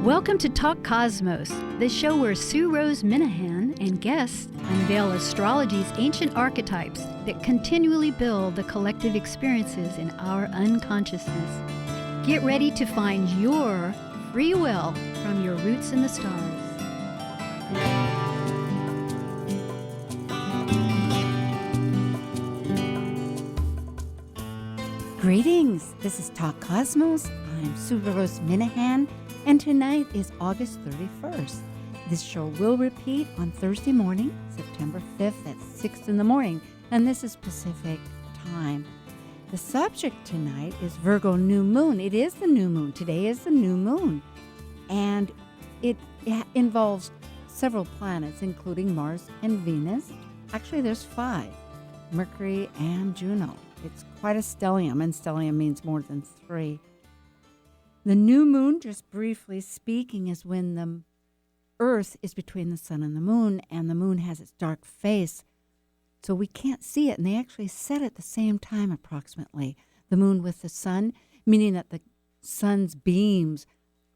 Welcome to Talk Cosmos, the show where Sue Rose Minahan and guests unveil astrology's ancient archetypes that continually build the collective experiences in our unconsciousness. Get ready to find your free will from your roots in the stars. Greetings, this is Talk Cosmos. I'm Sue Rose Minahan, and tonight is August 31st. This show will repeat on Thursday morning, September 5th at 6 in the morning, and this is Pacific time. The subject tonight is Virgo new moon. It is the new moon. Today is the new moon, and it involves several planets, including Mars and Venus. Actually, there's 5, Mercury and Juno. It's quite a stellium, and stellium means more than 3. The new moon, just briefly speaking, is when the Earth is between the sun and the moon has its dark face, so we can't see it, and they actually set at the same time approximately, the moon with the sun, meaning that the sun's beams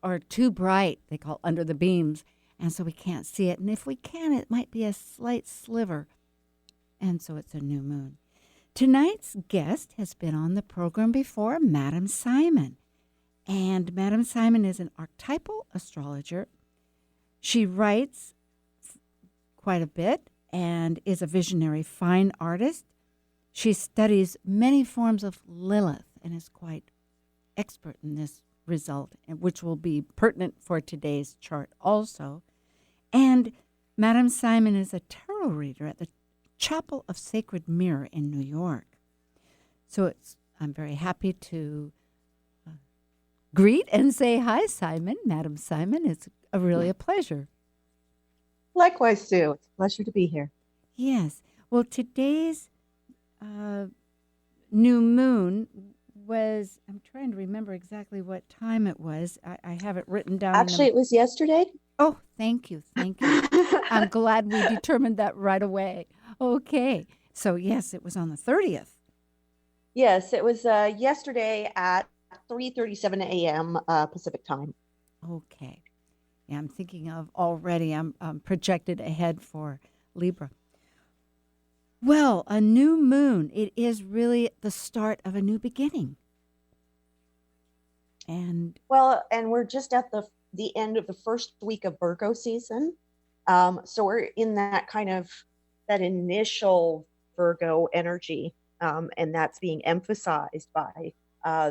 are too bright, they call under the beams, and so we can't see it, and if we can, it might be a slight sliver, and so it's a new moon. Tonight's guest has been on the program before, Madame Ximon. And Madame Ximon is an archetypal astrologer. She writes quite a bit and is a visionary fine artist. She studies many forms of Lilith and is quite expert in this result, which will be pertinent for today's chart also. And Madame Ximon is a tarot reader at the Chapel of Sacred Mirror in New York. So I'm very happy to greet and say hi, Ximon. Madam Ximon, it's really a pleasure. Likewise, Sue. It's a pleasure to be here. Yes. Well, today's new moon was, I'm trying to remember exactly what time it was. I have it written down. Actually, it was yesterday. Oh, thank you. Thank you. I'm glad we determined that right away. Okay. So, yes, it was on the 30th. Yes, it was yesterday at 3:37 a.m. Pacific time. Okay. Yeah, I'm thinking of already, I'm projected ahead for Libra. Well, a new moon, it is really the start of a new beginning. And we're just at the end of the first week of Virgo season. So we're in that kind of that initial Virgo energy, and that's being emphasized by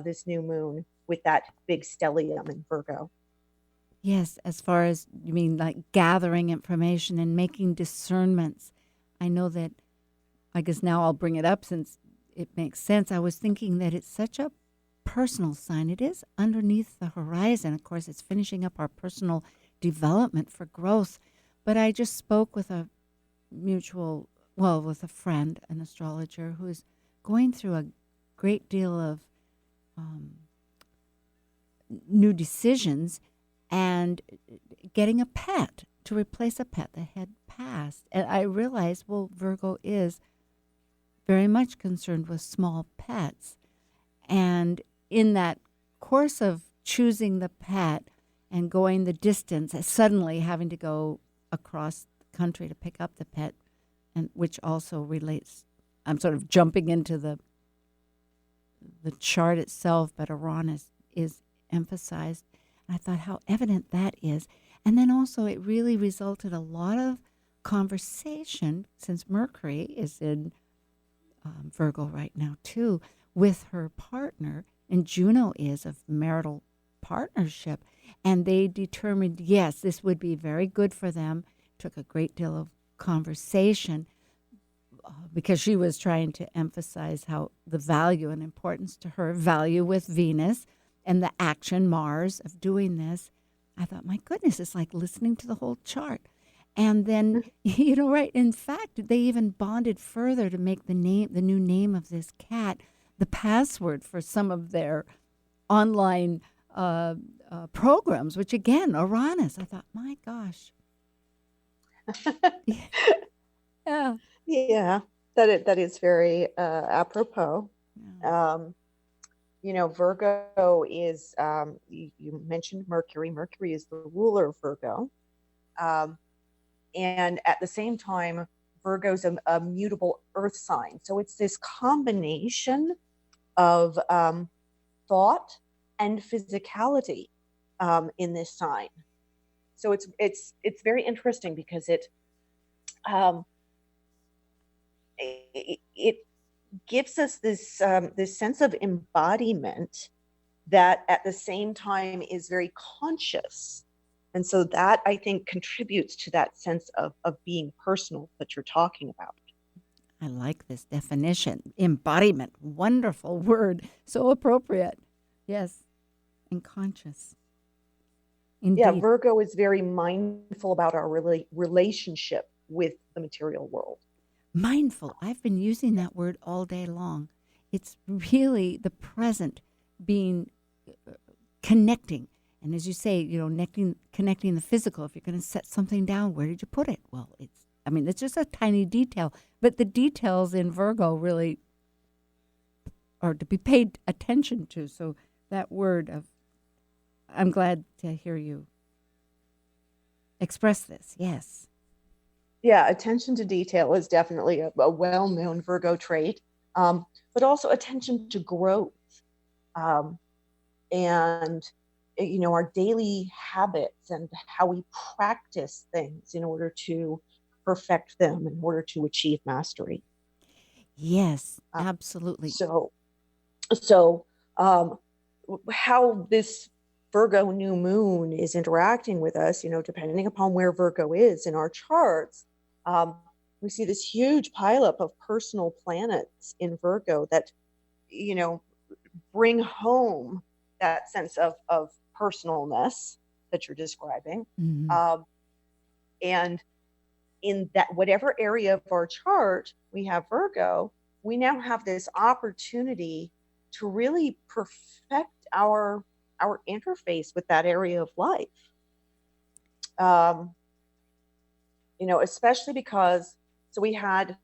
this new moon with that big stellium in Virgo. Yes, as far as you mean like gathering information and making discernments. I know that, I guess now I'll bring it up since it makes sense. I was thinking that it's such a personal sign. It is underneath the horizon. Of course, it's finishing up our personal development for growth. But I just spoke with a with a friend, an astrologer, who is going through a great deal of new decisions and getting a pet to replace a pet that had passed. And I realized, well, Virgo is very much concerned with small pets. And in that course of choosing the pet and going the distance, suddenly having to go across the country to pick up the pet, and which also relates, I'm sort of jumping into the chart itself, but Uranus is emphasized. And I thought how evident that is. And then also it really resulted a lot of conversation, since Mercury is in Virgo right now too, with her partner, and Juno is of marital partnership. And they determined, yes, this would be very good for them. Took a great deal of conversation because she was trying to emphasize how the value and importance to her, value with Venus and the action, Mars, of doing this. I thought, my goodness, it's like listening to the whole chart. And then, right, in fact, they even bonded further to make the new name of this cat, the password for some of their online programs, which again, Uranus. I thought, my gosh. Yeah. Yeah, that is very apropos. Yeah. Virgo is, you mentioned Mercury. Mercury is the ruler of Virgo. Um, and at the same time, Virgo's a mutable earth sign. So it's this combination of thought and physicality in this sign. So it's very interesting because um, it gives us this sense of embodiment that at the same time is very conscious. And so that, I think, contributes to that sense of being personal that you're talking about. I like this definition. Embodiment. Wonderful word. So appropriate. Yes. And conscious. Yeah, Indeed. Virgo is very mindful about our relationship with the material world. Mindful. I've been using that word all day long. It's really the present, being connecting. And as you say, connecting the physical. If you're going to set something down, where did you put it? Well, it's just a tiny detail, but the details in Virgo really are to be paid attention to. So that word I'm glad to hear you express this. Yes. Yeah, attention to detail is definitely a well-known Virgo trait, but also attention to growth, and our daily habits and how we practice things in order to perfect them, in order to achieve mastery. Yes, Uh, absolutely. so how this Virgo new moon is interacting with us, depending upon where Virgo is in our charts, we see this huge pileup of personal planets in Virgo that, bring home that sense of personalness that you're describing. Mm-hmm. And in that, whatever area of our chart we have Virgo, we now have this opportunity to really perfect our interface with that area of life. Especially because, so we had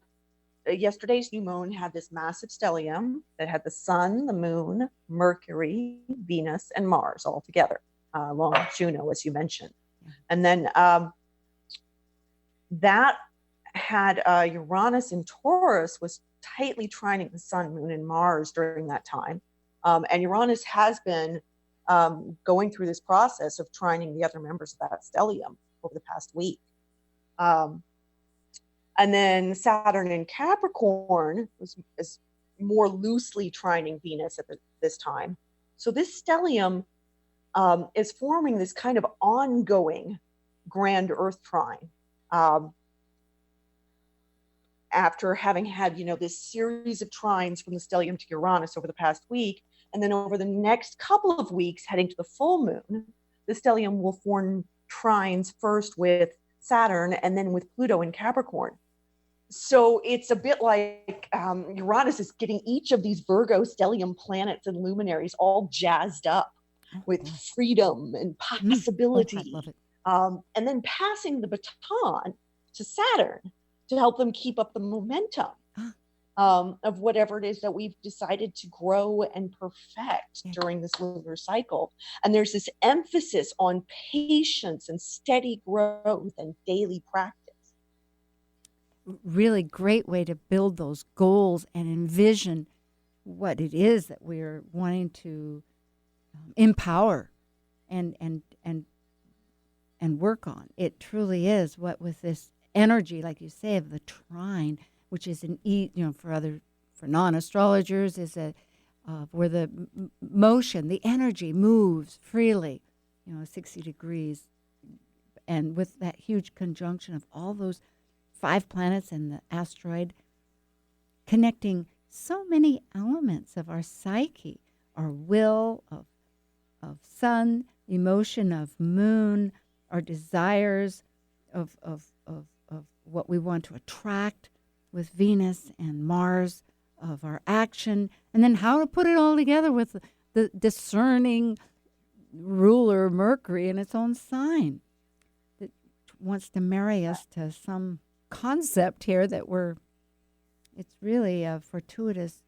yesterday's new moon had this massive stellium that had the sun, the moon, Mercury, Venus, and Mars all together, along with Juno, as you mentioned. And then that had Uranus in Taurus was tightly trining the sun, moon, and Mars during that time. And Uranus has been going through this process of trining the other members of that stellium over the past week. And then Saturn in Capricorn is more loosely trining Venus at this time. So this stellium is forming this kind of ongoing grand Earth trine. After having had, this series of trines from the stellium to Uranus over the past week, and then over the next couple of weeks heading to the full moon, the stellium will form trines first with Saturn and then with Pluto in Capricorn. So it's a bit like Uranus is getting each of these Virgo stellium planets and luminaries all jazzed up with freedom and possibility. I love it. And then passing the baton to Saturn to help them keep up the momentum of whatever it is that we've decided to grow and perfect during this lunar cycle. And there's this emphasis on patience and steady growth and daily practice. Really great way to build those goals and envision what it is that we're wanting to empower and work on. It truly is what, with this energy, like you say, of the trine, which is for non-astrologers, is where the motion, the energy moves freely, 60 degrees, and with that huge conjunction of all those 5 planets and the asteroid, connecting so many elements of our psyche, our will, of sun, emotion of moon, our desires of what we want to attract with Venus and Mars, of our action, and then how to put it all together with the discerning ruler Mercury in its own sign that wants to marry us to some concept here that it's really a fortuitous,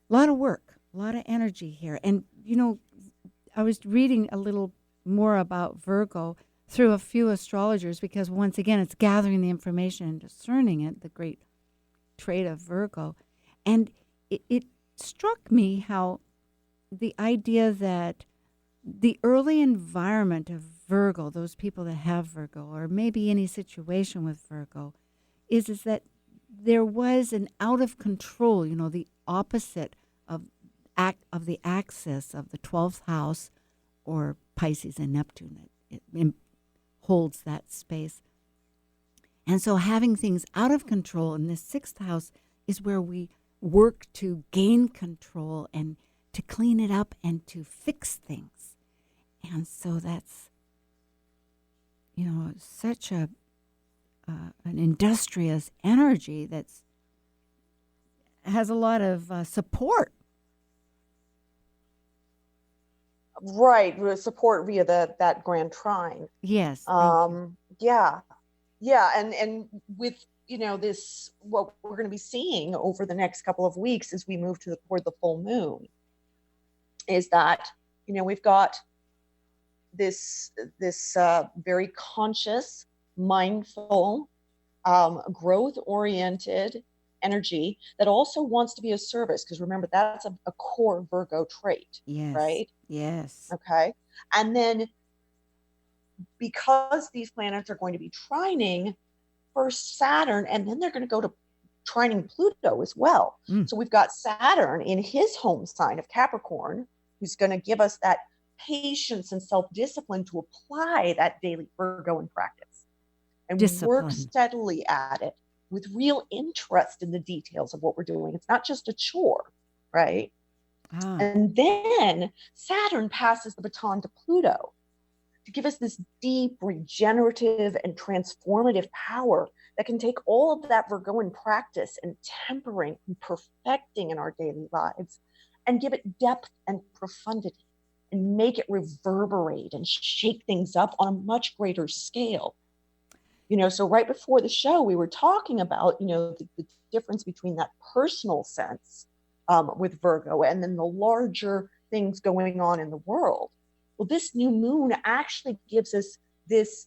lot of work, A lot of energy here. And, I was reading a little more about Virgo through a few astrologers because, once again, it's gathering the information and discerning it, the great trait of Virgo. And it struck me how the idea that the early environment of Virgo, those people that have Virgo, or maybe any situation with Virgo, is that there was an out of control, the opposite of the axis of the 12th house, or Pisces and Neptune. It holds that space. And so having things out of control in the 6th house is where we work to gain control and to clean it up and to fix things. And so that's, such an industrious energy that's has a lot of support. Right, with support via that grand trine. Yes. Yeah, and with this, what we're going to be seeing over the next couple of weeks as we move toward the full moon, is that we've got this very conscious, mindful, growth-oriented energy that also wants to be of service, because remember, that's a core Virgo trait. Yes. Right? Yes. Okay. And then, because these planets are going to be trining first Saturn, and then they're going to go to trining Pluto as well. So we've got Saturn in his home sign of Capricorn, who's going to give us that patience and self-discipline to apply that daily Virgoan practice and work steadily at it with real interest in the details of what we're doing. It's not just a chore, right? And then Saturn passes the baton to Pluto to give us this deep, regenerative, and transformative power that can take all of that Virgoan practice and tempering and perfecting in our daily lives and give it depth and profundity and make it reverberate and shake things up on a much greater scale. So right before the show, we were talking about, the difference between that personal sense with Virgo and then the larger things going on in the world. Well, this new moon actually gives us this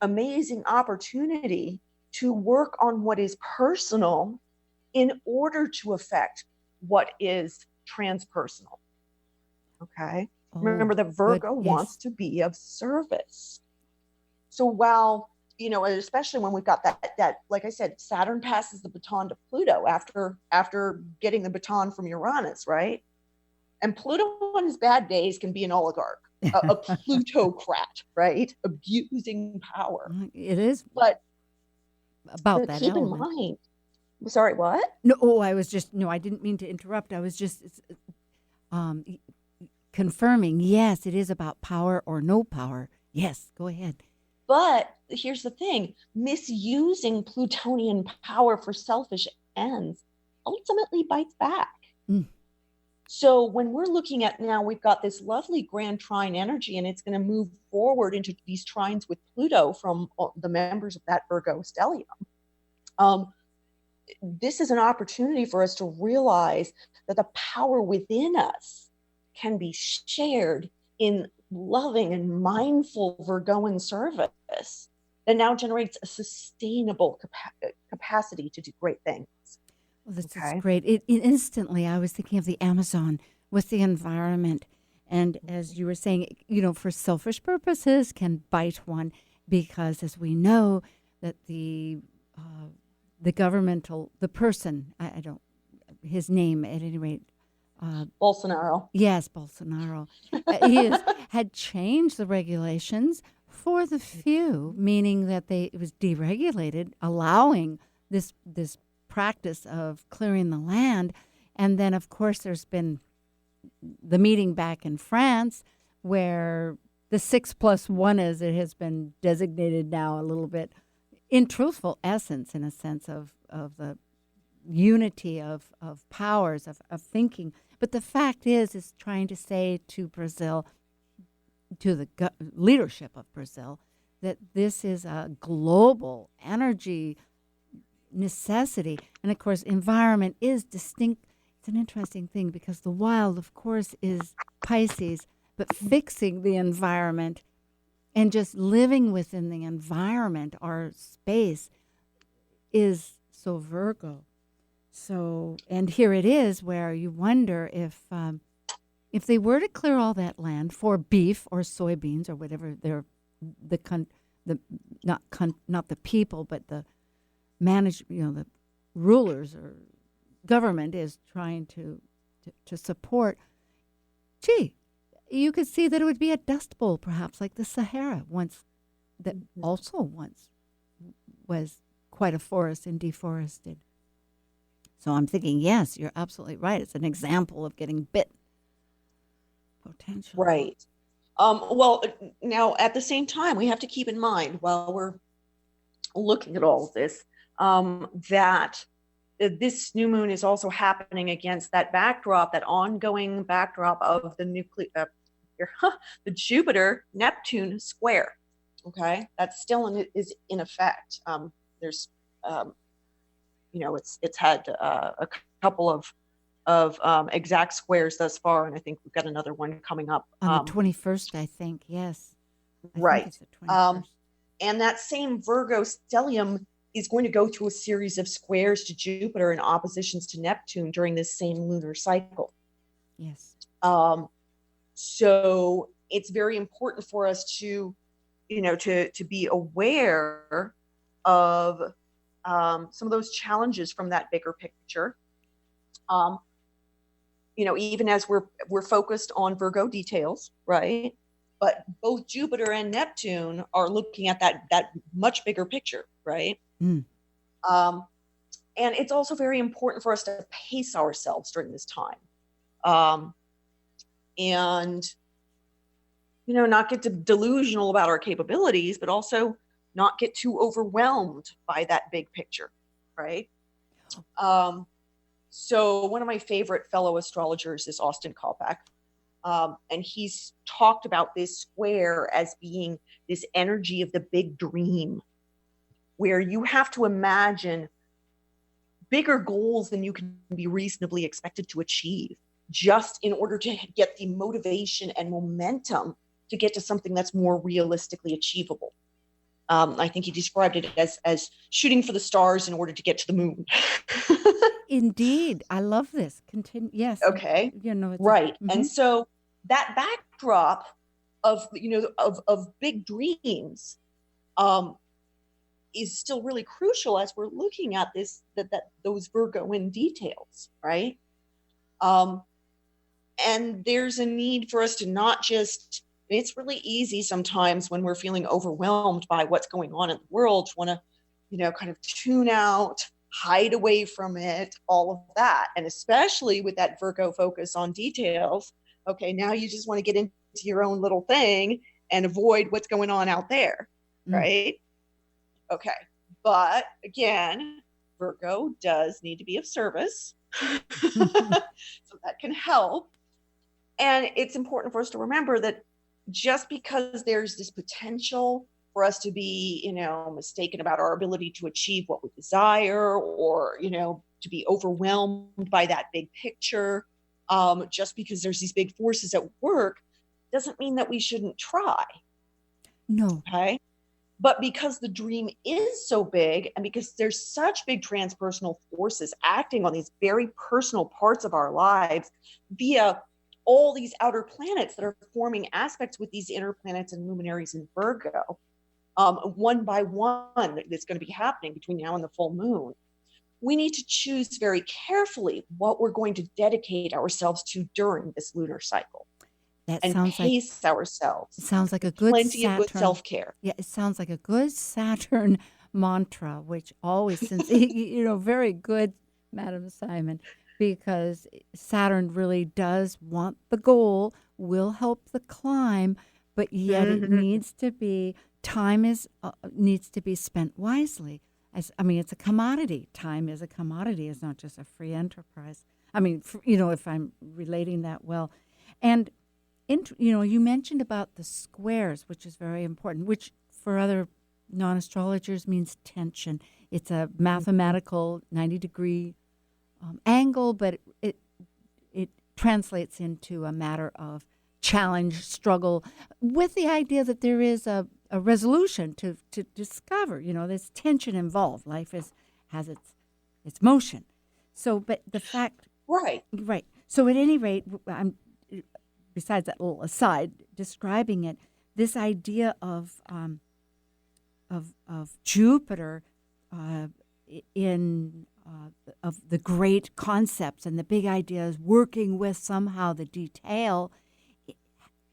amazing opportunity to work on what is personal in order to affect what is transpersonal. Okay. Remember that Virgo wants to be of service. So while, especially when we've got that, like I said, Saturn passes the baton to Pluto after getting the baton from Uranus, right? And Pluto on his bad days can be an oligarch, a plutocrat, right? Abusing power. It is. But about that keep element. in mind. Sorry, what? No, I didn't mean to interrupt. I was just confirming. Yes, it is about power or no power. Yes, go ahead. But here's the thing, misusing Plutonian power for selfish ends ultimately bites back. So when we're looking at now, we've got this lovely grand trine energy, and it's going to move forward into these trines with Pluto from the members of that Virgo stellium. This is an opportunity for us to realize that the power within us can be shared in loving and mindful Virgoan service that now generates a sustainable capacity to do great things. Well, this is great. Instantly, I was thinking of the Amazon with the environment. And as you were saying, for selfish purposes can bite one, because as we know that the person, I don't, his name at any rate. Bolsonaro. Yes, Bolsonaro. Had changed the regulations for the few, meaning that it was deregulated, allowing this practice of clearing the land. And then, of course, there's been the meeting back in France where the 6+1, as it has been designated now a little bit, in truthful essence, in a sense of the unity of powers, of thinking. But the fact is trying to say to Brazil, to the leadership of Brazil, that this is a global energy necessity. And of course, environment is distinct. it's an interesting thing because the wild, of course, is Pisces, but fixing the environment and just living within the environment, our space, is so Virgo. So, and here it is where you wonder if they were to clear all that land for beef or soybeans or whatever not the people, but the the rulers or government is trying to support. Gee, you could see that it would be a dust bowl, perhaps like the Sahara that also once was quite a forest and deforested. So I'm thinking, yes, you're absolutely right. It's an example of getting bit potentially. Right. Well, now at the same time, we have to keep in mind while we're looking at all of this, that this new moon is also happening against that backdrop, that ongoing backdrop of the the Jupiter-Neptune square. Okay, that's still is in effect. There's, it's had a couple of exact squares thus far, and I think we've got another one coming up on the 21st. I think, yes. Right. Think it's the 21st. And that same Virgo stellium is going to go through a series of squares to Jupiter and oppositions to Neptune during this same lunar cycle. Yes. So it's very important for us to be aware of some of those challenges from that bigger picture. Even as we're focused on Virgo details, right? But both Jupiter and Neptune are looking at that much bigger picture, right? Mm. And it's also very important for us to pace ourselves during this time. And not get delusional about our capabilities, but also not get too overwhelmed by that big picture, right? So one of my favorite fellow astrologers is Austin Kalpak. And he's talked about this square as being this energy of the big dream, where you have to imagine bigger goals than you can be reasonably expected to achieve, just in order to get the motivation and momentum to get to something that's more realistically achievable. I think he described it as shooting for the stars in order to get to the moon. Indeed. I love this. Continue. Yes. Okay. It's right. And so that backdrop of big dreams is still really crucial as we're looking at this, those Virgoan details, right? And there's a need for us to not just, it's really easy sometimes when we're feeling overwhelmed by what's going on in the world to want to, kind of tune out, hide away from it, all of that. And especially with that Virgo focus on details, okay, now you just want to get into your own little thing and avoid what's going on out there, right? Okay. But again, Virgo does need to be of service. So that can help. And it's important for us to remember that just because there's this potential for us to be, mistaken about our ability to achieve what we desire, or, to be overwhelmed by that big picture, just because there's these big forces at work, doesn't mean that we shouldn't try. No. Okay. But because the dream is so big, and because there's such big transpersonal forces acting on these very personal parts of our lives via all these outer planets that are forming aspects with these inner planets and luminaries in Virgo, one by one, that's going to be happening between now and the full moon. We need to choose very carefully what we're going to dedicate ourselves to during this lunar cycle. That and sounds pace ourselves. It sounds like a good plenty Saturn. of good self-care. Yeah, it sounds like a good Saturn mantra, which always, very good, Madam Simon, because Saturn really does want the goal, will help the climb, but yet it needs to be, needs to be spent wisely. It's a commodity. Time is a commodity. It's not just a free enterprise. If I'm relating that well. And you mentioned about the squares, which is very important, which for other non-astrologers means tension. It's a mathematical 90-degree angle, but translates into a matter of challenge, struggle, with the idea that there is a resolution to discover. There's tension involved. Life has its motion. So, but the fact, Right. right. So, at any rate, besides that little aside, describing it, this idea of Jupiter of the great concepts and the big ideas, working with somehow the detail.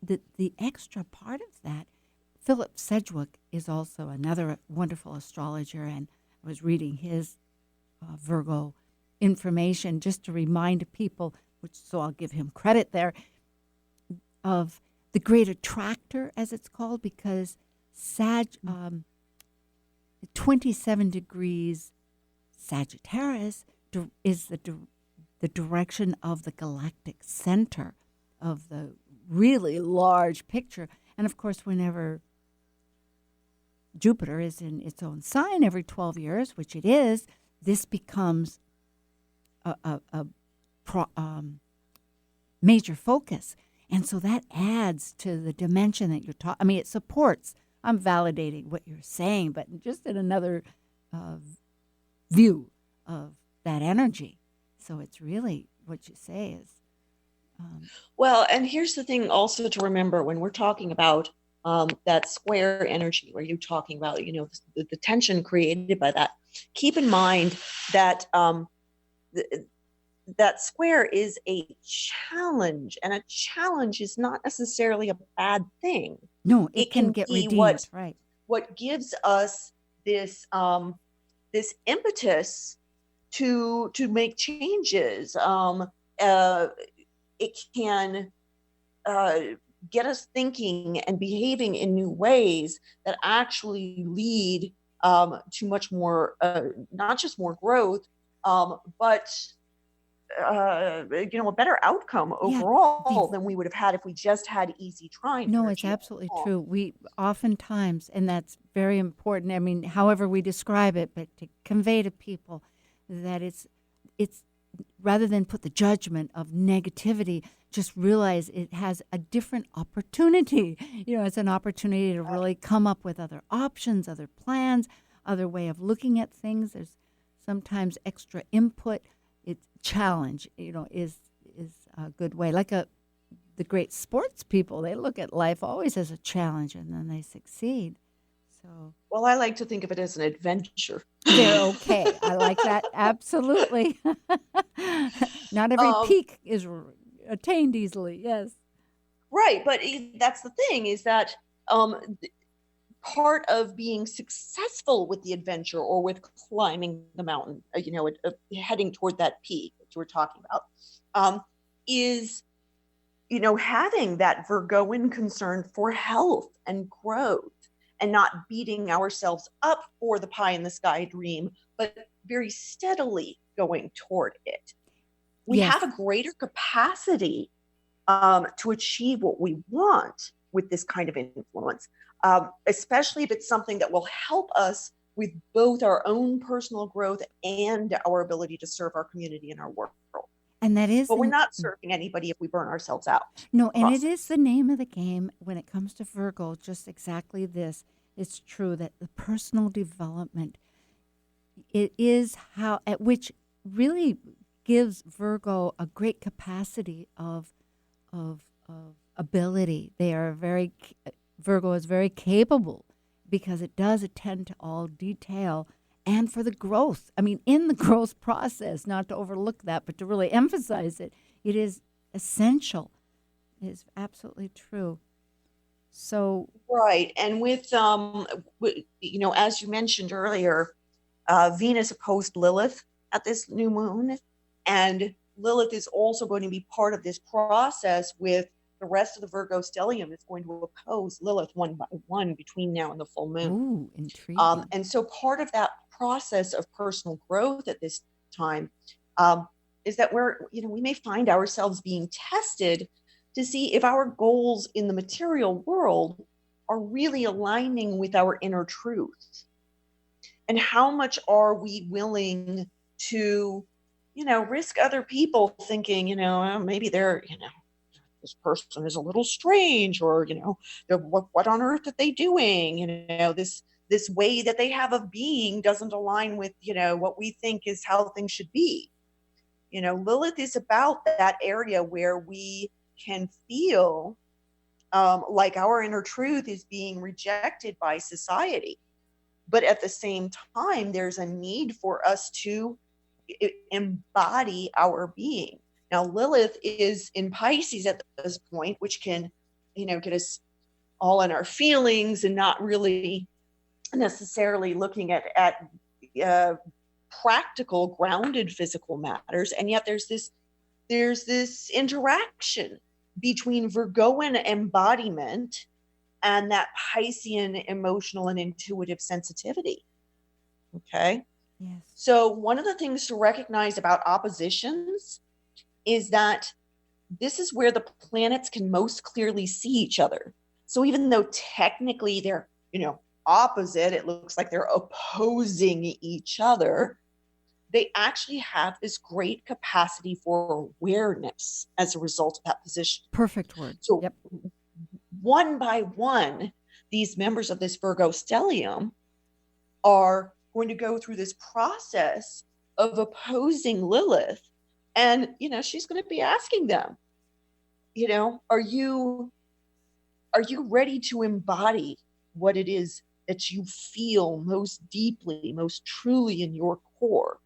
The extra part of that, Philip Sedgwick is also another wonderful astrologer, and I was reading his Virgo information just to remind people, so I'll give him credit there, of the great attractor, as it's called, because 27 degrees Sagittarius is the direction of the galactic center of the really large picture. And of course, whenever Jupiter is in its own sign every 12 years, which it is, this becomes a major focus. And so that adds to the dimension that you're talking. I mean, it supports. I'm validating what you're saying, but just in another view of that energy. So it's really what you say is. Well, and here's the thing also to remember when we're talking about that square energy, where you're talking about, the tension created by that. Keep in mind that that square is a challenge, and a challenge is not necessarily a bad thing. No, it can get redeemed, right? What gives us this this impetus to make changes. It can get us thinking and behaving in new ways that actually lead to much more, not just more growth, but a better outcome overall than we would have had if we just had easy trying. No, it's absolutely true. We oftentimes, and that's very important. I mean, however we describe it, but to convey to people that it's rather than put the judgment of negativity, just realize it has a different opportunity. It's an opportunity to really come up with other options, other plans, other way of looking at things. There's sometimes extra input. It's challenge, is a good way. Like the great sports people, they look at life always as a challenge, and then they succeed. So, well, I like to think of it as an adventure. They're okay. I like that. Absolutely. Not every peak is attained easily. Yes. Right. But that's the thing, is that part of being successful with the adventure or with climbing the mountain, heading toward that peak that you were talking about, is, having that Virgoan concern for health and growth, and not beating ourselves up for the pie in the sky dream, but very steadily going toward it. We have a greater capacity to achieve what we want with this kind of influence, especially if it's something that will help us with both our own personal growth and our ability to serve our community and our world. And that is, but we're not serving anybody if we burn ourselves out. No, and it is the name of the game when it comes to Virgo, just exactly this. It's true that the personal development, it is at which really gives Virgo a great capacity of ability. Virgo is very capable because it does attend to all detail and for the growth. I mean, in the growth process, not to overlook that, but to really emphasize it, it is essential. It is absolutely true. So right, and with as you mentioned earlier, Venus opposed Lilith at this new moon, and Lilith is also going to be part of this process with the rest of the Virgo stellium. It's going to oppose Lilith one by one between now and the full moon. Ooh, intriguing. And so part of that process of personal growth at this time is that we may find ourselves being tested to see if our goals in the material world are really aligning with our inner truth, and how much are we willing to risk other people thinking, "Oh, maybe they're, this person is a little strange, or, what on earth are they doing? This way that they have of being doesn't align with, what we think is how things should be." Lilith is about that area where we can feel like our inner truth is being rejected by society. But at the same time, there's a need for us to embody our being. Now, Lilith is in Pisces at this point, which can, get us all in our feelings and not really necessarily looking at practical, grounded physical matters. And yet there's this interaction between Virgoan embodiment and that Piscean emotional and intuitive sensitivity. Okay. Yes. So one of the things to recognize about oppositions is that this is where the planets can most clearly see each other. So even though technically they're, opposite, it looks like they're opposing each other, they actually have this great capacity for awareness as a result of that position. Perfect word. So yep. One by one, these members of this Virgo stellium are going to go through this process of opposing Lilith. And, she's going to be asking them, are you ready to embody what it is that you feel most deeply, most truly in your core?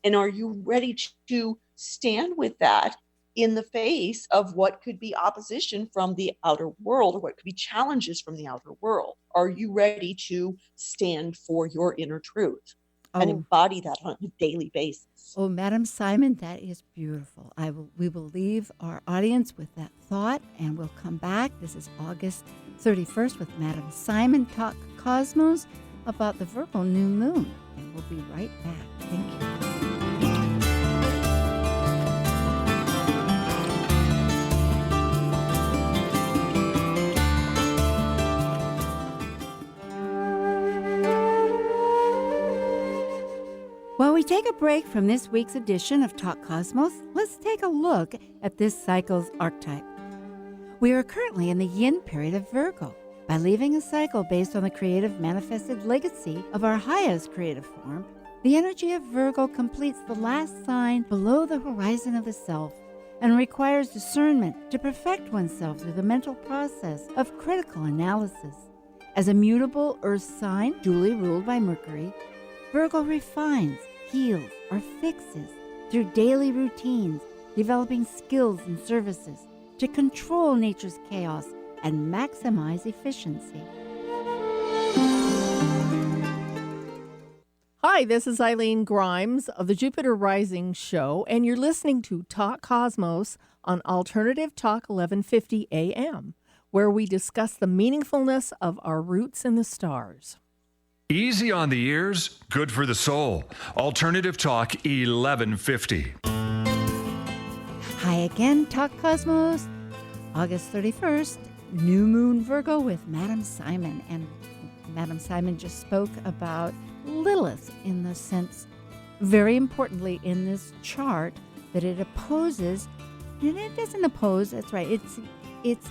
And are you ready to stand with that in the face of what could be opposition from the outer world, or what could be challenges from the outer world? Are you ready to stand for your inner truth and embody that on a daily basis? Oh, Madam Ximon, that is beautiful. We will leave our audience with that thought, and we'll come back. This is August 31st with Madam Ximon Talk Cosmos about the Virgo new moon. And we'll be right back. Thank you. While we take a break from this week's edition of Talk Cosmos, let's take a look at this cycle's archetype. We are currently in the yin period of Virgo. By leaving a cycle based on the creative manifested legacy of our highest creative form, the energy of Virgo completes the last sign below the horizon of the self and requires discernment to perfect oneself through the mental process of critical analysis. As a mutable earth sign, duly ruled by Mercury, Virgo refines, heals, or fixes through daily routines, developing skills and services to control nature's chaos and maximize efficiency. Hi, this is Eileen Grimes of the Jupiter Rising Show, and you're listening to Talk Cosmos on Alternative Talk 1150 AM, where we discuss the meaningfulness of our roots in the stars. Easy on the ears, good for the soul. Alternative Talk 1150. Hi again, Talk Cosmos. August 31st, New Moon Virgo with Madam Ximon. And Madam Ximon just spoke about Lilith in the sense, very importantly in this chart, that it opposes, and it doesn't oppose, that's right, it's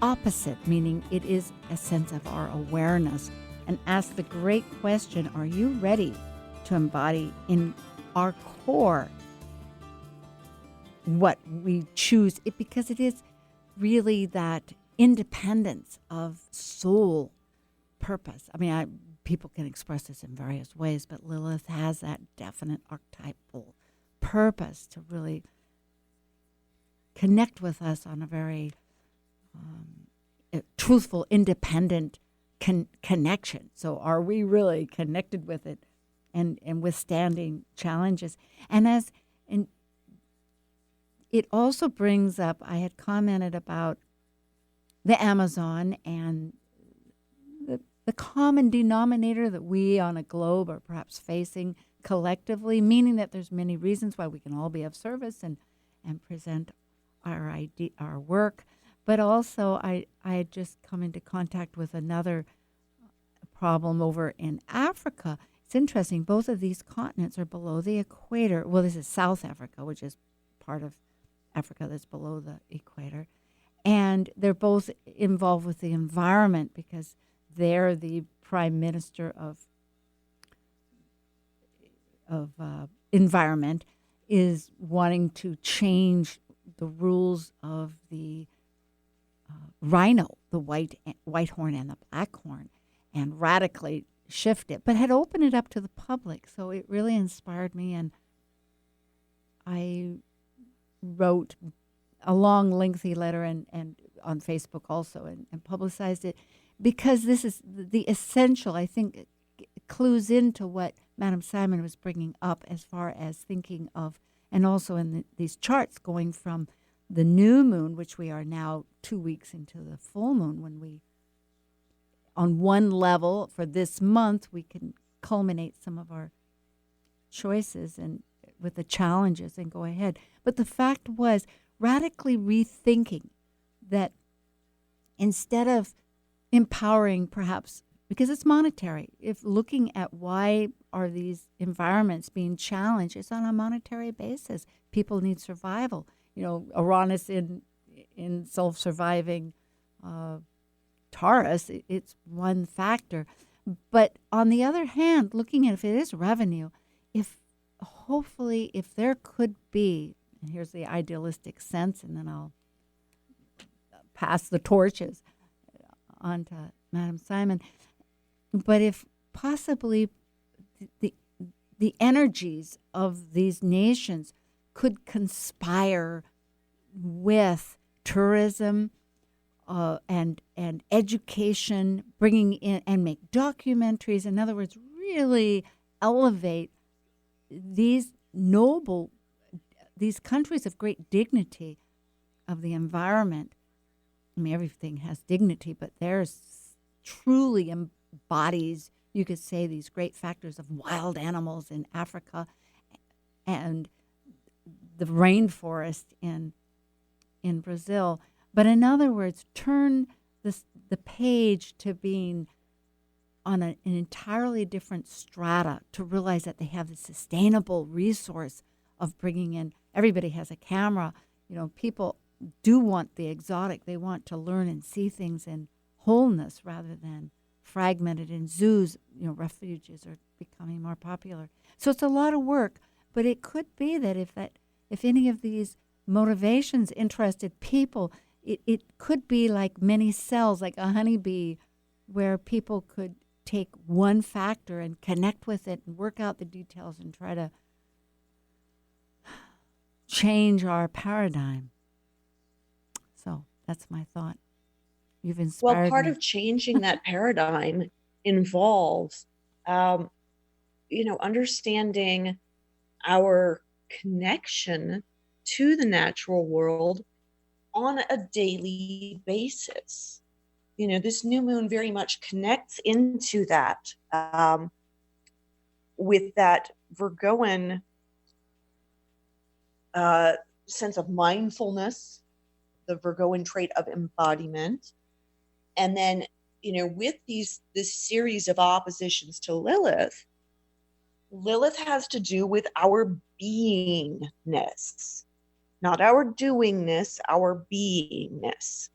opposite, meaning it is a sense of our awareness. And ask the great question, are you ready to embody in our core what we choose? Because it is really that independence of soul purpose. I mean, people can express this in various ways, but Lilith has that definite archetypal purpose to really connect with us on a very truthful, independent connection. So are we really connected with it and withstanding challenges? And it also brings up, I had commented about the Amazon and the common denominator that we on a globe are perhaps facing collectively, meaning that there's many reasons why we can all be of service and present our work. But also, I had just come into contact with another problem over in Africa, it's interesting. Both of these continents are below the equator. Well, this is South Africa, which is part of Africa that's below the equator. And they're both involved with the environment because they're the prime minister of environment is wanting to change the rules of the rhino, the white horn and the black horn, and radically shift it, but had opened it up to the public. So it really inspired me, and I wrote a long, lengthy letter and on Facebook also and publicized it because this is the essential, I think, clues into what Madame Ximon was bringing up as far as thinking of, and also in these charts going from the new moon, which we are now 2 weeks into the full moon, when we, on one level for this month, we can culminate some of our choices and with the challenges and go ahead. But the fact was radically rethinking that instead of empowering perhaps, because it's monetary, if looking at why are these environments being challenged, it's on a monetary basis. People need survival. You know, Uranus in self-surviving Taurus, it's one factor. But on the other hand, looking at if it is revenue, if hopefully if there could be, and here's the idealistic sense, and then I'll pass the torches on to Madame Ximon, but if possibly the energies of these nations could conspire with tourism and education, bringing in and make documentaries. In other words, really elevate these countries of great dignity of the environment. I mean, everything has dignity, but theirs truly embodies, you could say, these great factors of wild animals in Africa and the rainforest in Brazil. But in other words, turn the page to being on an entirely different strata, to realize that they have the sustainable resource of bringing in, everybody has a camera. You know, people do want the exotic. They want to learn and see things in wholeness rather than fragmented in zoos. You know, refuges are becoming more popular. So it's a lot of work, but it could be that if any of these motivations interested people, it could be like many cells, like a honeybee, where people could take one factor and connect with it and work out the details and try to change our paradigm. So that's my thought. You've inspired Well, part me. of changing that paradigm involves, understanding our connection to the natural world on a daily basis. You know, this new moon very much connects into that with that Virgoan sense of mindfulness, the Virgoan trait of embodiment. And then, with this series of oppositions to Lilith has to do with our beingness, not our doingness, our beingness.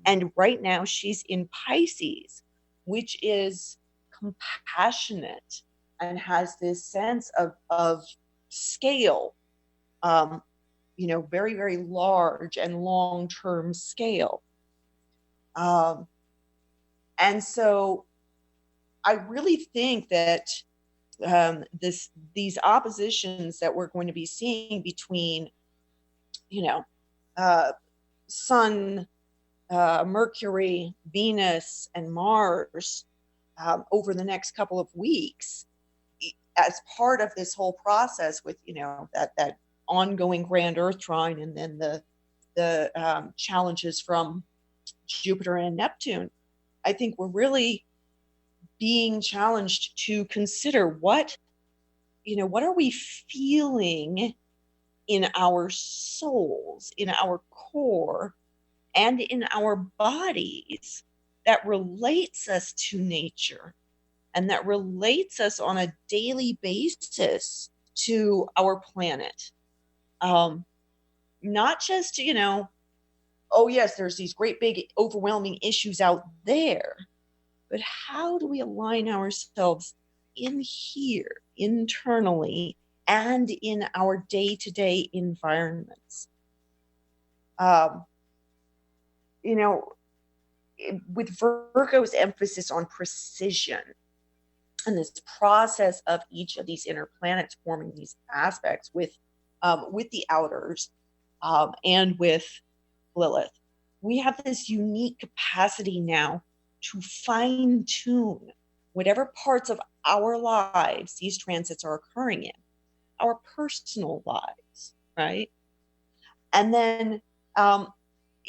And right now she's in Pisces, which is compassionate and has this sense of scale, very, very large and long-term scale. And so I really think that these oppositions that we're going to be seeing between, Sun, Mercury, Venus, and Mars over the next couple of weeks, as part of this whole process with, that ongoing grand Earth trine, and then the challenges from Jupiter and Neptune, I think we're really being challenged to consider what are we feeling in our souls, in our core, and in our bodies that relates us to nature and that relates us on a daily basis to our planet. Not just, oh yes, there's these great big overwhelming issues out there, but how do we align ourselves in here, internally, and in our day-to-day environments? With Virgo's emphasis on precision and this process of each of these inner planets forming these aspects with the outers and with Lilith, we have this unique capacity now to fine tune whatever parts of our lives these transits are occurring in, our personal lives, right? And then,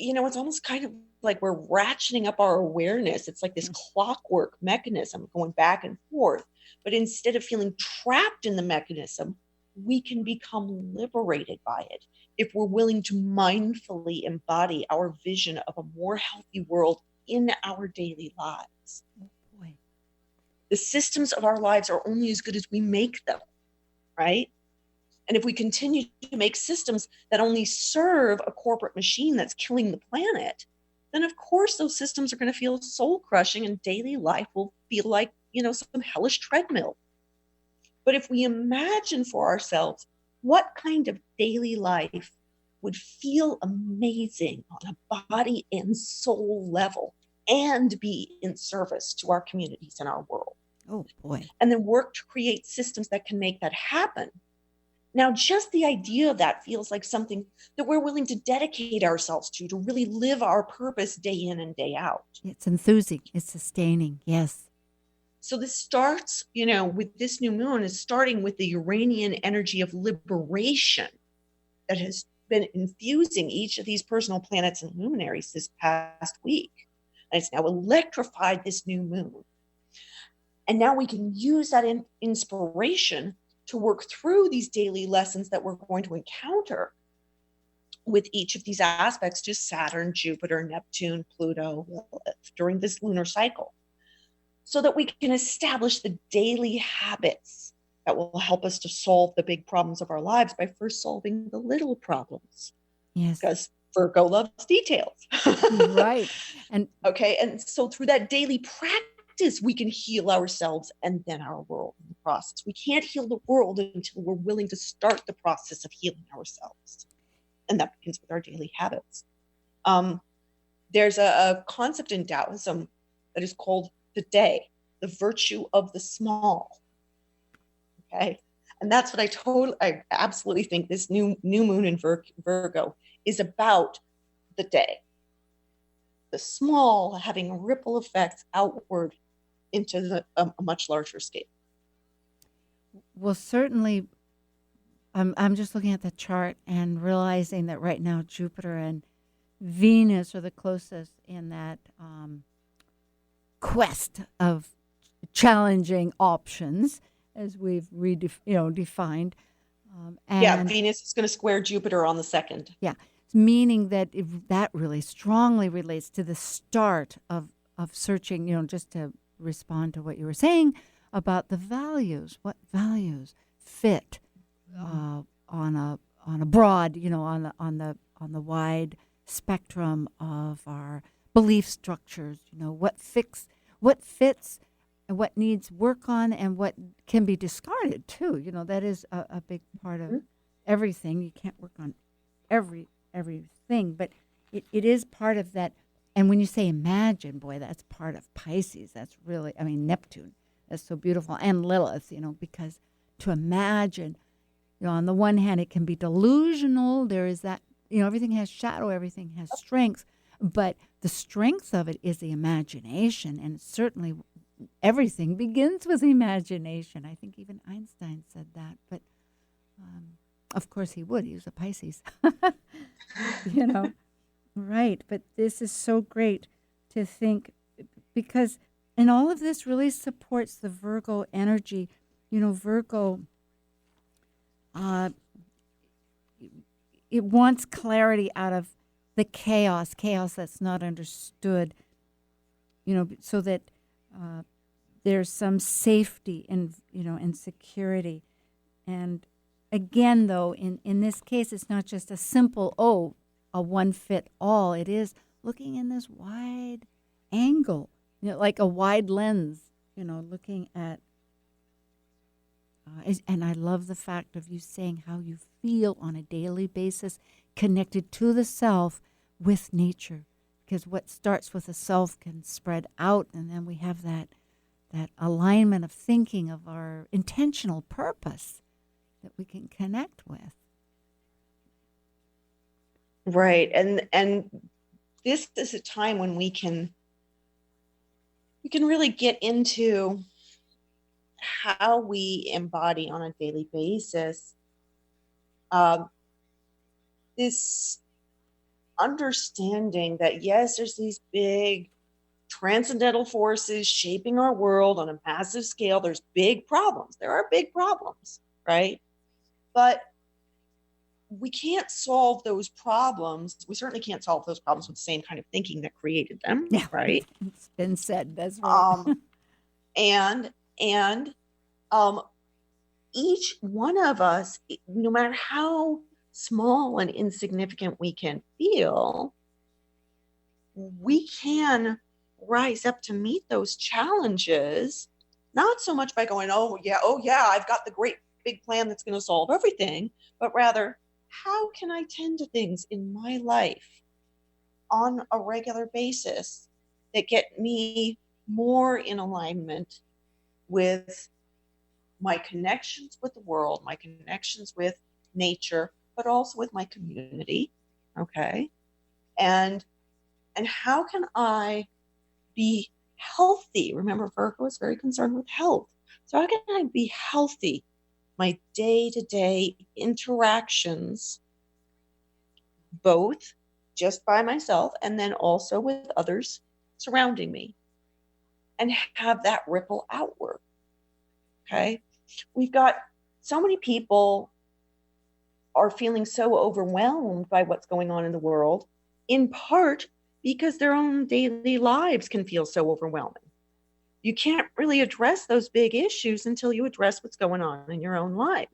it's almost kind of like we're ratcheting up our awareness. It's like this clockwork mechanism going back and forth. But instead of feeling trapped in the mechanism, we can become liberated by it if we're willing to mindfully embody our vision of a more healthy world in our daily lives. Oh, boy. The systems of our lives are only as good as we make them, right? And if we continue to make systems that only serve a corporate machine that's killing the planet, then of course those systems are going to feel soul crushing and daily life will feel like, some hellish treadmill. But if we imagine for ourselves what kind of daily life would feel amazing on a body and soul level and be in service to our communities and our world. Oh, boy. And then work to create systems that can make that happen. Now, just the idea of that feels like something that we're willing to dedicate ourselves to really live our purpose day in and day out. It's enthusing. It's sustaining. Yes. So this starts, with this new moon is starting with the Uranian energy of liberation that has been infusing each of these personal planets and luminaries this past week. And it's now electrified this new moon. And now we can use that inspiration to work through these daily lessons that we're going to encounter with each of these aspects to Saturn, Jupiter, Neptune, Pluto, during this lunar cycle, so that we can establish the daily habits that will help us to solve the big problems of our lives by first solving the little problems. Yes. Because Virgo loves details. Right. And so through that daily practice, we can heal ourselves and then our world in the process. We can't heal the world until we're willing to start the process of healing ourselves. And that begins with our daily habits. There's a concept in Taoism that is called the day, the virtue of the small. Okay. And that's what I absolutely think this new moon in Virgo is about. The day, the small having ripple effects outward into a much larger scale. well, certainly, I'm just looking at the chart and realizing that right now Jupiter and Venus are the closest in that quest of challenging options, as we've defined. And Venus is going to square Jupiter on the 2nd. yeah, meaning that that really strongly relates to the start of searching. Just to respond to what you were saying about the values, what values fit on a broad, on the wide spectrum of our belief structures. What fits and what needs work on and what can be discarded too. That is a big part of everything. You can't work on everything, but it is part of that. And when you say imagine, boy, that's part of Pisces. That's really, Neptune. That's so beautiful. And Lilith, because to imagine, on the one hand, it can be delusional. There is that, everything has shadow, everything has strength. But the strength of it is the imagination. And certainly everything begins with imagination. I think even Einstein said that. But of course he would. He was a Pisces. Right. But this is so great to think, because, and all of this really supports the Virgo energy. Virgo, it wants clarity out of the chaos that's not understood, so that there's some safety and and security. And again, though, in this case, it's not just a simple a one fit all. It is looking in this wide angle, like a wide lens, looking at. And I love the fact of you saying how you feel on a daily basis, connected to the self with nature, because what starts with the self can spread out, and then we have that alignment of thinking of our intentional purpose that we can connect with. Right. And this is a time when we can really get into how we embody on a daily basis this understanding that, yes, there's these big transcendental forces shaping our world on a massive scale. There's big problems. There are big problems, right? But we can't solve those problems. We certainly can't solve those problems with the same kind of thinking that created them, right? It's been said. That's right. And each one of us, no matter how small and insignificant we can feel, we can rise up to meet those challenges, not so much by going, oh yeah, I've got the great big plan that's going to solve everything, but rather, how can I tend to things in my life on a regular basis that get me more in alignment with my connections with the world, my connections with nature, but also with my community, okay? And how can I be healthy? Remember, Virgo is very concerned with health. So how can I be healthy? My day-to-day interactions, both just by myself and then also with others surrounding me, and have that ripple outward, okay? We've got so many people are feeling so overwhelmed by what's going on in the world, in part because their own daily lives can feel so overwhelming. You can't really address those big issues until you address what's going on in your own life.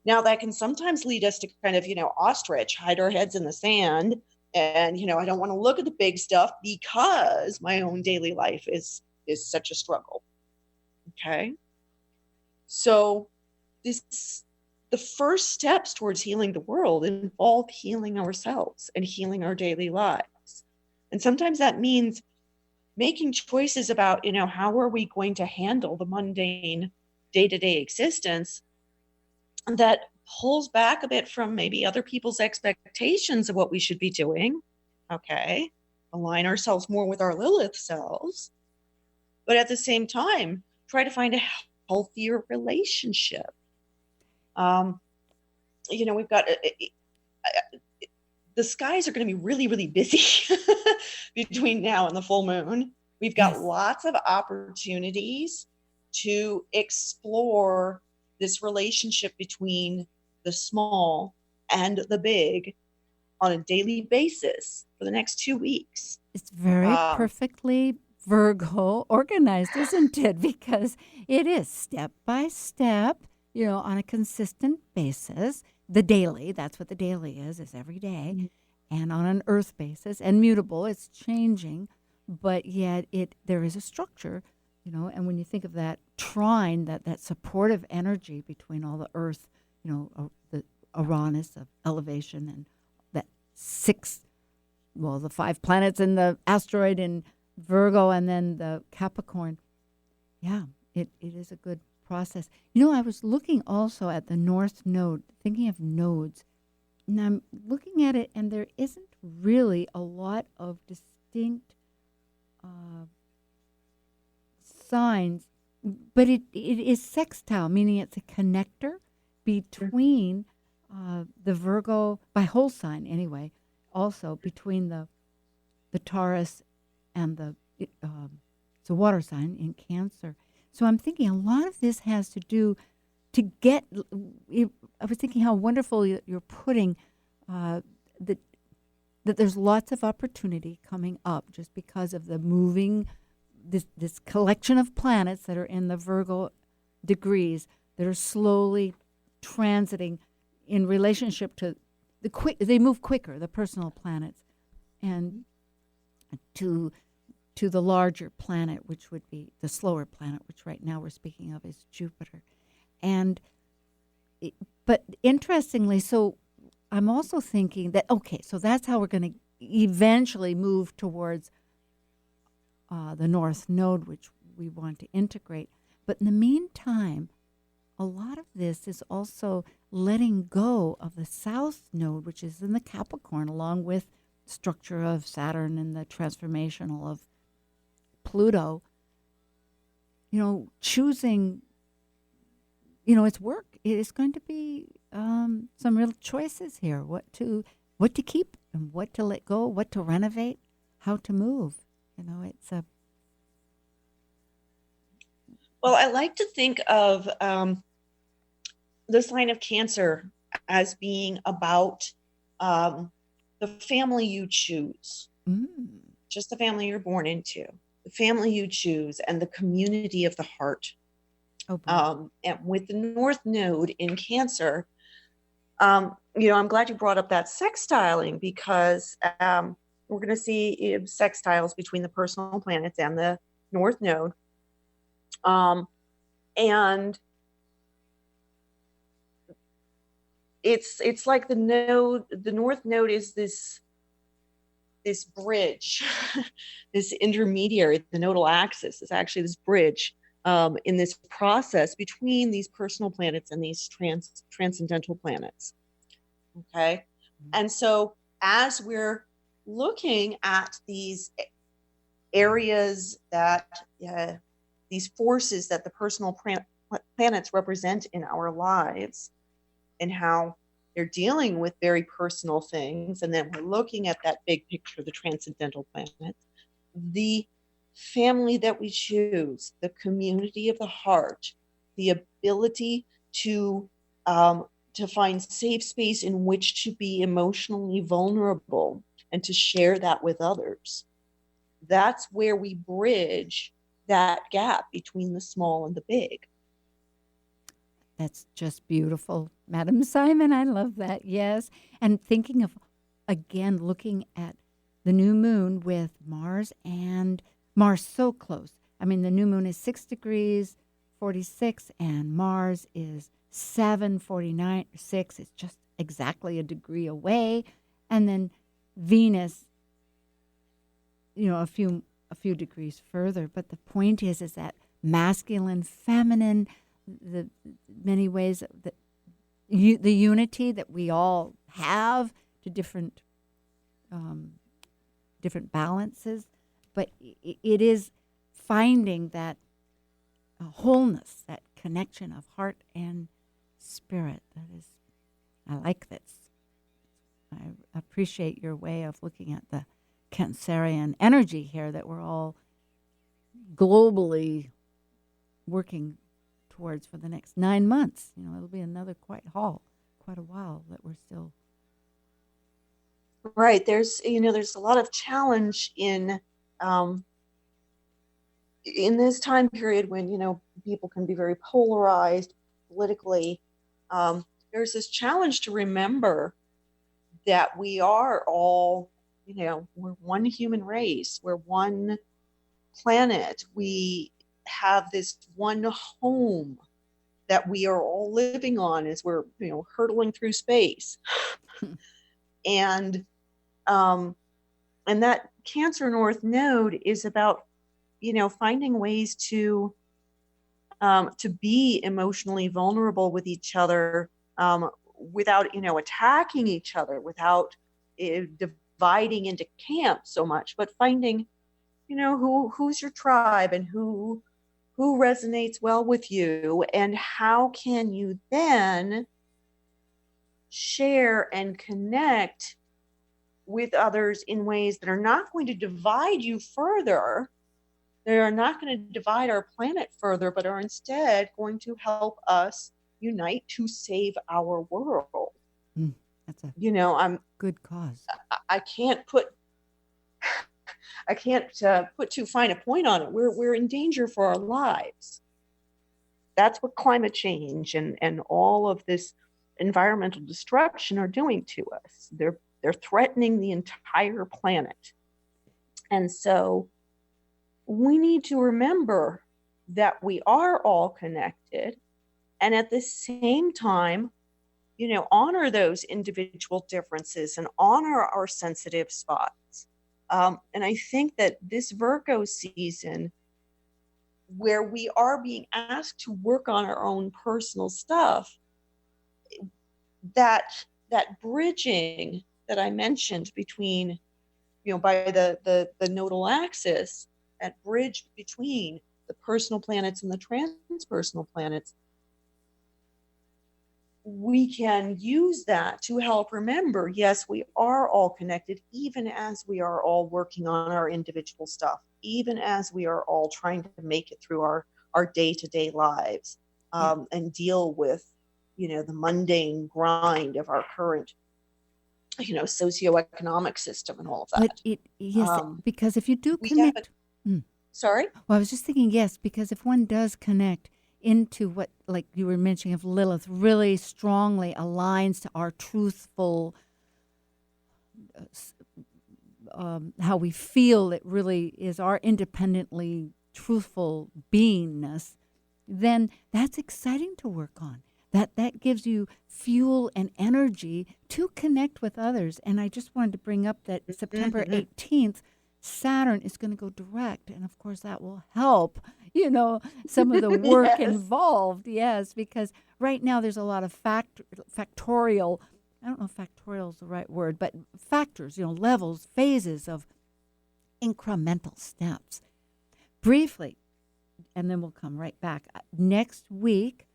Now, that can sometimes lead us to kind of, ostrich, hide our heads in the sand. And, I don't want to look at the big stuff because my own daily life is such a struggle. Okay. So the first steps towards healing the world involve healing ourselves and healing our daily lives. And sometimes that means making choices about, how are we going to handle the mundane day-to-day existence that pulls back a bit from maybe other people's expectations of what we should be doing. Okay. Align ourselves more with our Lilith selves. But at the same time, try to find a healthier relationship. We've got the skies are going to be really, really busy between now and the full moon. We've got lots of opportunities to explore this relationship between the small and the big on a daily basis for the next 2 weeks. It's very perfectly Virgo organized, isn't it? Because it is step by step, on a consistent basis. The daily, that's what the daily is every day. Mm-hmm. And on an earth basis, and mutable, it's changing, but yet there is a structure, and when you think of that trine, that supportive energy between all the earth, the Uranus of elevation and that the 5 planets in the asteroid in Virgo and then the Capricorn. Yeah, it is a good process. I was looking also at the North Node, thinking of nodes, and I'm looking at it, and there isn't really a lot of distinct signs, but it is sextile, meaning it's a connector between the Virgo, by whole sign anyway, also between the Taurus and it's a water sign in Cancer. So I'm thinking a lot of this has to do to get, I was thinking how wonderful you're putting that there's lots of opportunity coming up just because of the this collection of planets that are in the Virgo degrees that are slowly transiting in relationship to they move quicker, the personal planets, and to the larger planet, which would be the slower planet, which right now we're speaking of is Jupiter. But interestingly, so I'm also thinking that, okay, so that's how we're going to eventually move towards the North Node, which we want to integrate. But in the meantime, a lot of this is also letting go of the South Node, which is in the Capricorn, along with structure of Saturn and the transformational of Pluto. Choosing, it's work. It is going to be some real choices here. What to keep and what to let go, what to renovate, how to move. It's a. Well, I like to think of the sign of Cancer as being about the family you choose, just the family you're born into, the family you choose, and the community of the heart. And with the North Node in Cancer, I'm glad you brought up that sextiling, because we're going to see sextiles between the personal planets and the North Node. And it's like the North Node is this bridge, this intermediary. The nodal axis is actually this bridge in this process between these personal planets and these transcendental planets. Okay. And so as we're looking at these areas that these forces that the personal planets represent in our lives, and how they're dealing with very personal things, and then we're looking at that big picture, the transcendental planets, the family that we choose, the community of the heart, the ability to find safe space in which to be emotionally vulnerable and to share that with others. That's where we bridge that gap between the small and the big. That's just beautiful, Madam Simon. I love that. Yes. And thinking of, again, looking at the new moon with Mars so close. I mean, the new moon is 6 degrees, 46, and Mars is 7:49, 6. It's just exactly a degree away. And then Venus, a few degrees further. But the point is that masculine, feminine, the many ways that the unity that we all have to different balances, but it is finding that wholeness, that connection of heart and spirit. I like this. I appreciate your way of looking at the Cancerian energy here, that we're all globally working towards for the next 9 months. It'll be another quite a while that we're still. Right. There's a lot of challenge in this time period when, people can be very polarized politically. There's this challenge to remember that we are all, we're one human race. We're one planet. We have this one home that we are all living on as we're, hurtling through space. And that Cancer North Node is about, finding ways to be emotionally vulnerable with each other, without, attacking each other, without dividing into camps so much, but finding, who's your tribe and who resonates well with you, and how can you then share and connect with others in ways that are not going to divide you further. They are not going to divide our planet further, but are instead going to help us unite to save our world. That's a I'm good cause. I can't put I can't put too fine a point on it. We're in danger for our lives. That's what climate change and all of this environmental destruction are doing to us. They're threatening the entire planet. And so we need to remember that we are all connected, and at the same time, honor those individual differences and honor our sensitive spots. And I think that this Virgo season, where we are being asked to work on our own personal stuff, that bridging that I mentioned between, by the nodal axis, that bridge between the personal planets and the transpersonal planets, we can use that to help remember, yes, we are all connected, even as we are all working on our individual stuff, even as we are all trying to make it through our day-to-day lives, and deal with, the mundane grind of our current, socioeconomic system and all of that. But yes, because if you do connect... Sorry? Well, I was just thinking, yes, because if one does connect into what, like you were mentioning, if Lilith really strongly aligns to our truthful, how we feel it really is our independently truthful beingness, then that's exciting to work on. That gives you fuel and energy to connect with others. And I just wanted to bring up that September 18th, Saturn is going to go direct. And of course, that will help, some of the work involved. Yes, because right now there's a lot of factorial, I don't know if factorial is the right word, but factors, levels, phases of incremental steps. Briefly, and then we'll come right back. Next week,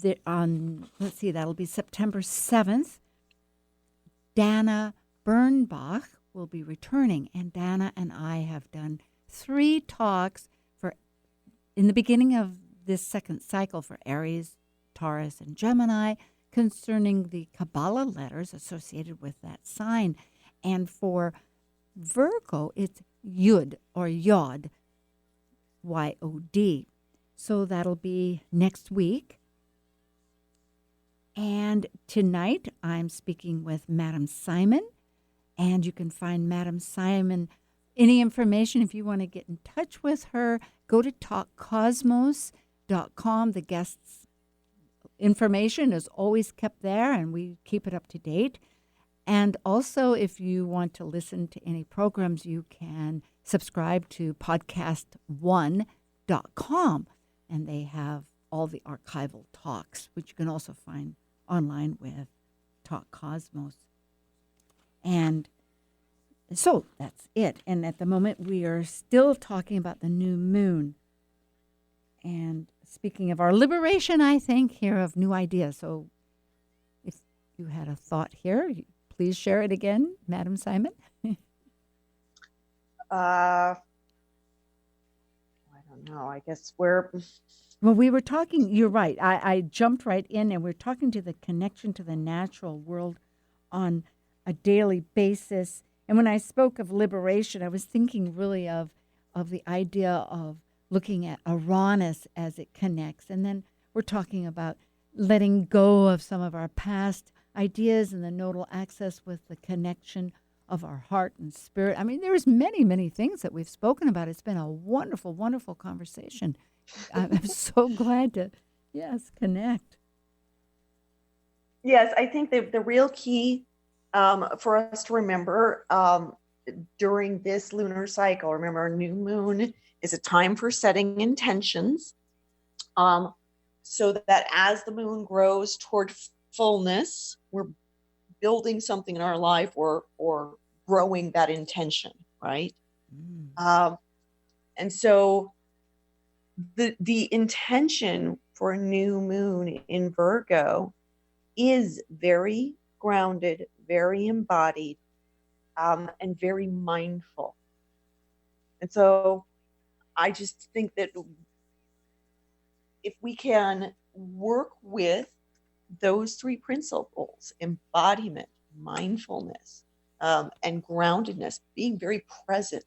that'll be September 7th, Dana Bernbach will be returning, and Dana and I have done 3 talks in the beginning of this second cycle for Aries, Taurus, and Gemini concerning the Kabbalah letters associated with that sign. And for Virgo, it's Yud or Yod, Y-O-D. So that'll be next week. And tonight I'm speaking with Madam Simon, and you can find Madam Simon, any information if you want to get in touch with her, go to talkcosmos.com. The guests' information is always kept there, and we keep it up to date. And also, if you want to listen to any programs, you can subscribe to podcast1.com, and they have all the archival talks, which you can also find online with Talk Cosmos. And so that's it. And at the moment, we are still talking about the new moon. And speaking of our liberation, I think, here of new ideas. So if you had a thought here, please share it again, Madam Simon. I don't know. I guess we're... Well, we were talking, you're right. I jumped right in, and we're talking to the connection to the natural world on a daily basis. And when I spoke of liberation, I was thinking really of the idea of looking at Uranus as it connects. And then we're talking about letting go of some of our past ideas and the nodal axis with the connection of our heart and spirit. I mean, there's many, many things that we've spoken about. It's been a wonderful, wonderful conversation. I'm so glad to, connect. Yes, I think the real key for us to remember during this lunar cycle, remember, our new moon is a time for setting intentions, so that as the moon grows toward fullness, we're building something in our life or growing that intention, right? And so the intention for a new moon in Virgo is very grounded, very embodied, and very mindful. And so I just think that if we can work with those 3 principles, embodiment, mindfulness, and groundedness, being very present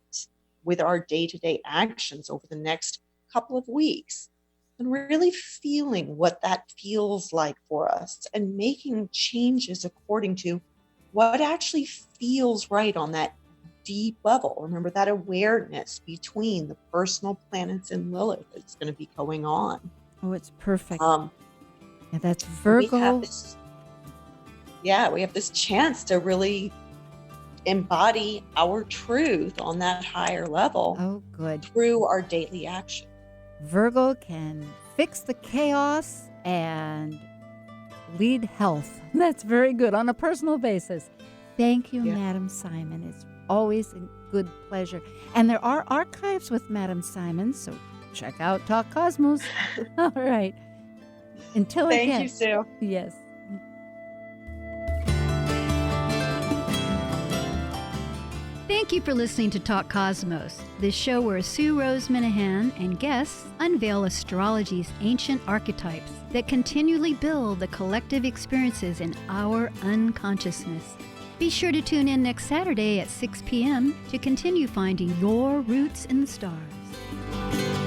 with our day-to-day actions over the next couple of weeks, and really feeling what that feels like for us and making changes according to what actually feels right on that deep level. Remember that awareness between the personal planets and Lilith that's going to be going on. Oh, it's perfect. Um, And that's we Virgo. have this chance to really embody our truth on that higher level Oh, good. through our daily action. Virgo can fix the chaos and lead health. That's very good on a personal basis. Thank you, Yeah. Madam Simon. It's always a good pleasure. And there are archives with Madam Simon, so check out Talk Cosmos. All right. Until Thank again. you, Sue. Yes. Thank you for listening to Talk Cosmos, the show where Sue Rose Minahan and guests unveil astrology's ancient archetypes that continually build the collective experiences in our unconsciousness. Be sure to tune in next Saturday at 6 p.m. to continue finding your roots in the stars.